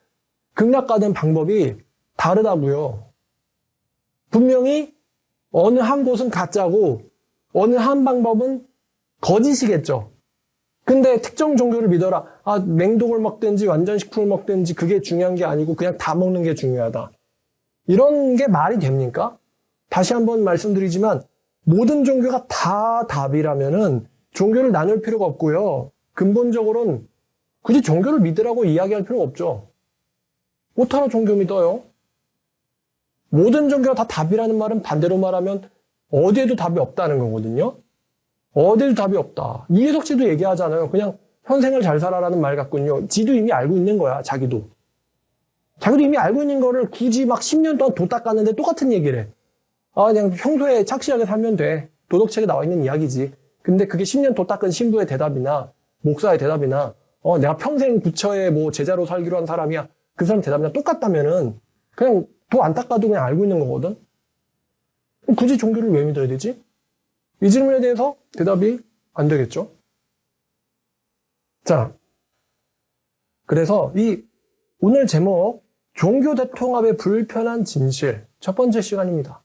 극락 가는 방법이 다르다고요. 분명히 어느 한 곳은 가짜고 어느 한 방법은 거짓이겠죠. 근데 특정 종교를 믿어라. 맹독을 먹든지 완전식품을 먹든지 그게 중요한 게 아니고 그냥 다 먹는 게 중요하다. 이런 게 말이 됩니까? 다시 한번 말씀드리지만 모든 종교가 다 답이라면은 종교를 나눌 필요가 없고요. 근본적으로는 굳이 종교를 믿으라고 이야기할 필요가 없죠. 어떻게 종교 믿어요? 모든 종교가 다 답이라는 말은 반대로 말하면 어디에도 답이 없다는 거거든요. 어디에도 답이 없다. 이해석 씨도 얘기하잖아요. 그냥 현생을 잘 살아라는 말 같군요. 지도 이미 알고 있는 거야, 자기도. 자기도 이미 알고 있는 거를 굳이 막 10년 동안 도 닦았는데 똑같은 얘기를 해. 그냥 평소에 착실하게 살면 돼. 도덕책에 나와 있는 이야기지. 근데 그게 10년 도 닦은 신부의 대답이나 목사의 대답이나 내가 평생 부처의 뭐 제자로 살기로 한 사람이야. 그 사람 대답이랑 똑같다면은 그냥 도 안 닦아도 그냥 알고 있는 거거든. 그럼 굳이 종교를 왜 믿어야 되지? 이 질문에 대해서 대답이 안 되겠죠. 자, 그래서 이 오늘 제목 종교 대통합의 불편한 진실 첫 번째 시간입니다.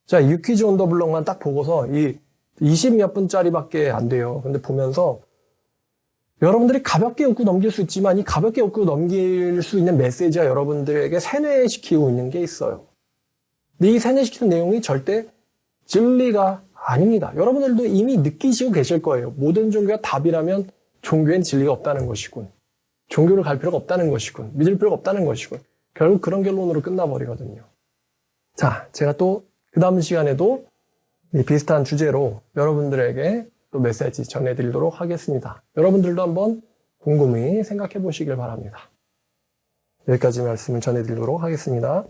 자, 유퀴즈 온 더 블럭만 딱 보고서 이 20몇 분짜리밖에 안 돼요. 근데 보면서 여러분들이 가볍게 웃고 넘길 수 있지만 이 가볍게 웃고 넘길 수 있는 메시지가 여러분들에게 세뇌시키고 있는 게 있어요. 근데 이 세뇌시키는 내용이 절대 진리가 아닙니다. 여러분들도 이미 느끼시고 계실 거예요. 모든 종교가 답이라면 종교엔 진리가 없다는 것이군. 종교를 갈 필요가 없다는 것이군. 믿을 필요가 없다는 것이군. 결국 그런 결론으로 끝나버리거든요. 자, 제가 또 그 다음 시간에도 비슷한 주제로 여러분들에게 또 메시지 전해드리도록 하겠습니다. 여러분들도 한번 곰곰이 생각해 보시길 바랍니다. 여기까지 말씀을 전해드리도록 하겠습니다.